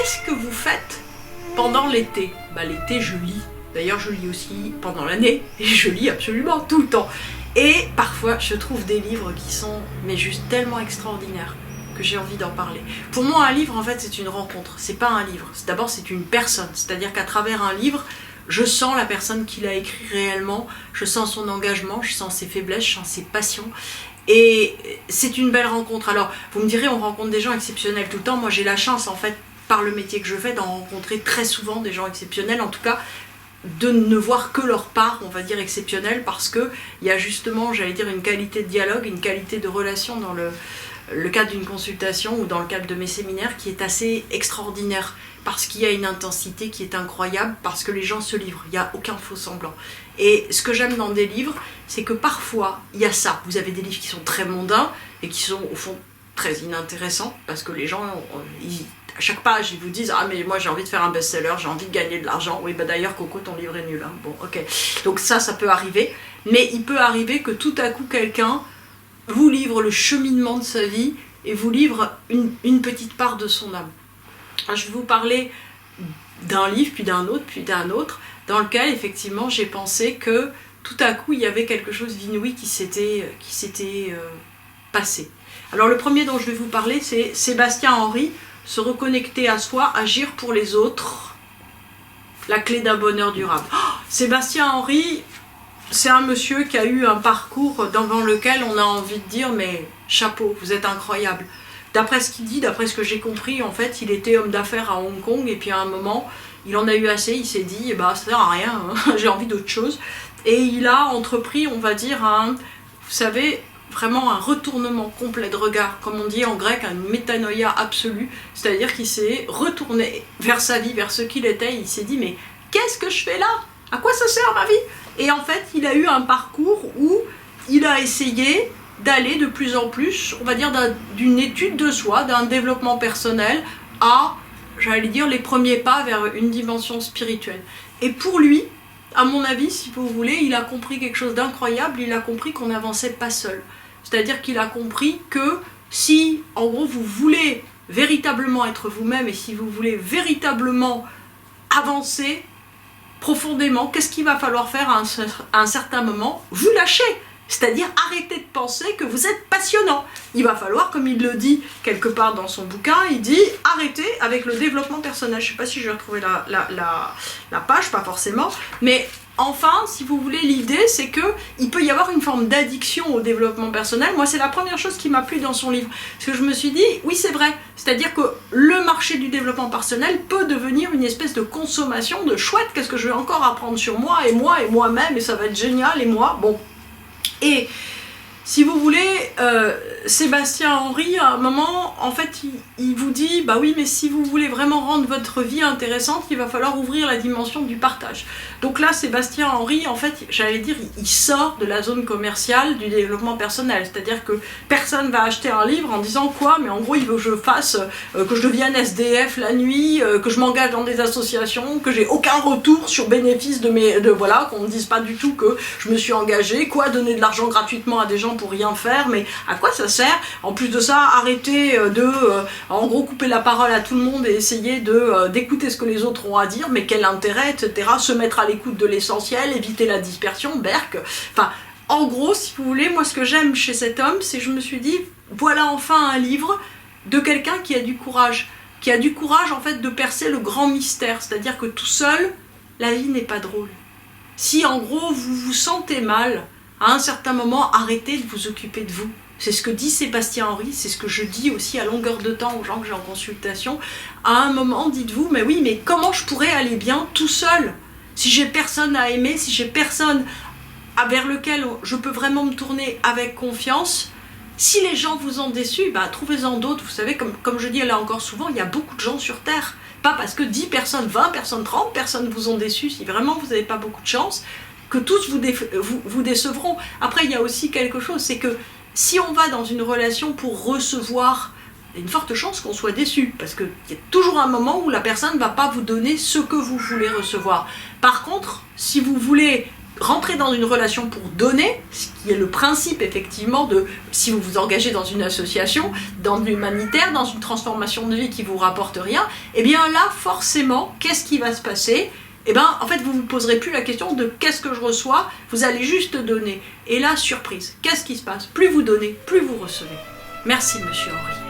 qu'est-ce que vous faites pendant l'été? Bah, l'été, je lis. D'ailleurs, je lis aussi pendant l'année, et je lis absolument tout le temps. Et parfois, je trouve des livres qui sont mais juste tellement extraordinaires que j'ai envie d'en parler. Pour moi, un livre, en fait, c'est une rencontre. C'est pas un livre. D'abord, c'est une personne. C'est-à-dire qu'à travers un livre, je sens la personne qui l'a écrit réellement, je sens son engagement, je sens ses faiblesses, je sens ses passions. Et c'est une belle rencontre. Alors, vous me direz, on rencontre des gens exceptionnels tout le temps. Moi, j'ai la chance, en fait, par le métier que je fais, d'en rencontrer très souvent des gens exceptionnels. En tout cas, de ne voir que leur part, on va dire, exceptionnelle, parce qu'il y a justement, j'allais dire, une qualité de dialogue, une qualité de relation dans le cadre d'une consultation ou dans le cadre de mes séminaires qui est assez extraordinaire. Parce qu'il y a une intensité qui est incroyable, parce que les gens se livrent, il n'y a aucun faux semblant. Et ce que j'aime dans des livres, c'est que parfois, il y a ça. Vous avez des livres qui sont très mondains et qui sont au fond très inintéressants, parce que les gens, à chaque page, ils vous disent « Ah mais moi j'ai envie de faire un best-seller, j'ai envie de gagner de l'argent. » Oui, bah d'ailleurs Coco, ton livre est nul. Hein. Bon, ok. Donc ça peut arriver. Mais il peut arriver que tout à coup quelqu'un vous livre le cheminement de sa vie et vous livre une petite part de son âme. Je vais vous parler d'un livre, puis d'un autre, dans lequel effectivement j'ai pensé que tout à coup il y avait quelque chose d'inouï qui s'était passé. Alors le premier dont je vais vous parler, c'est Sébastien Henry, se reconnecter à soi, agir pour les autres, la clé d'un bonheur durable. Oh, Sébastien Henry, c'est un monsieur qui a eu un parcours devant lequel on a envie de dire mais chapeau, vous êtes incroyable. D'après ce qu'il dit, d'après ce que j'ai compris, en fait, il était homme d'affaires à Hong Kong et puis à un moment, il en a eu assez, il s'est dit, bah ça sert à rien, hein, j'ai envie d'autre chose. Et il a entrepris, on va dire, vous savez, vraiment un retournement complet de regard, comme on dit en grec, une métanoïa absolue, c'est-à-dire qu'il s'est retourné vers sa vie, vers ce qu'il était, et il s'est dit, mais qu'est-ce que je fais là? À quoi ça sert ma vie? Et en fait, il a eu un parcours où il a essayé d'aller de plus en plus, on va dire, d'une étude de soi, d'un développement personnel à, j'allais dire, les premiers pas vers une dimension spirituelle. Et pour lui, à mon avis, si vous voulez, il a compris quelque chose d'incroyable, il a compris qu'on n'avançait pas seul. C'est-à-dire qu'il a compris que si, en gros, vous voulez véritablement être vous-même et si vous voulez véritablement avancer profondément, qu'est-ce qu'il va falloir faire à un certain moment? Vous lâchez. C'est-à-dire arrêtez de penser que vous êtes passionnant. Il va falloir, comme il le dit quelque part dans son bouquin, il dit arrêtez avec le développement personnel. Je ne sais pas si je vais retrouver la page, pas forcément, mais enfin, si vous voulez, l'idée c'est qu'il peut y avoir une forme d'addiction au développement personnel. Moi, c'est la première chose qui m'a plu dans son livre. Parce que je me suis dit, oui c'est vrai, c'est-à-dire que le marché du développement personnel peut devenir une espèce de consommation de chouette, qu'est-ce que je vais encore apprendre sur moi et moi-même, et ça va être génial, et moi, bon. Et si vous voulez, Sébastien Henry, à un moment, en fait, il vous dit, bah oui, mais si vous voulez vraiment rendre votre vie intéressante, il va falloir ouvrir la dimension du partage. Donc là, Sébastien Henry, en fait, j'allais dire, il sort de la zone commerciale du développement personnel. C'est-à-dire que personne va acheter un livre en disant quoi, mais en gros, il veut que je fasse, que je devienne SDF la nuit, que je m'engage dans des associations, que j'ai aucun retour sur bénéfice voilà, qu'on ne dise pas du tout que je me suis engagée, quoi, donner de l'argent gratuitement à des gens pour rien faire, mais à quoi ça sert? En plus de ça, arrêter en gros, couper la parole à tout le monde et essayer d'écouter ce que les autres ont à dire, mais quel intérêt, etc. Se mettre à l'écoute de l'essentiel, éviter la dispersion, berk. Enfin, en gros, si vous voulez, moi ce que j'aime chez cet homme, c'est que je me suis dit, voilà enfin un livre de quelqu'un qui a du courage. Qui a du courage, en fait, de percer le grand mystère. C'est-à-dire que tout seul, la vie n'est pas drôle. Si, en gros, vous vous sentez mal, à un certain moment, arrêtez de vous occuper de vous. C'est ce que dit Sébastien Henry, c'est ce que je dis aussi à longueur de temps aux gens que j'ai en consultation. À un moment, dites-vous, mais oui, mais comment je pourrais aller bien tout seul? Si j'ai personne à aimer, si j'ai personne vers lequel je peux vraiment me tourner avec confiance, si les gens vous ont déçu, bah, trouvez-en d'autres. Vous savez, comme je dis là encore souvent, il y a beaucoup de gens sur Terre. Pas parce que 10 personnes, 20 personnes, 30 personnes vous ont déçu, si vraiment vous n'avez pas beaucoup de chance, que tous vous décevront. Après, il y a aussi quelque chose, c'est que si on va dans une relation pour recevoir, il y a une forte chance qu'on soit déçu, parce qu'il y a toujours un moment où la personne ne va pas vous donner ce que vous voulez recevoir. Par contre, si vous voulez rentrez dans une relation pour donner, ce qui est le principe effectivement de, si vous vous engagez dans une association, dans l'humanitaire, dans une transformation de vie qui vous rapporte rien, et bien là, forcément, qu'est-ce qui va se passer ? Et bien, en fait, vous ne vous poserez plus la question de qu'est-ce que je reçois, vous allez juste donner. Et là, surprise, qu'est-ce qui se passe ? Plus vous donnez, plus vous recevez. Merci, Monsieur Henri.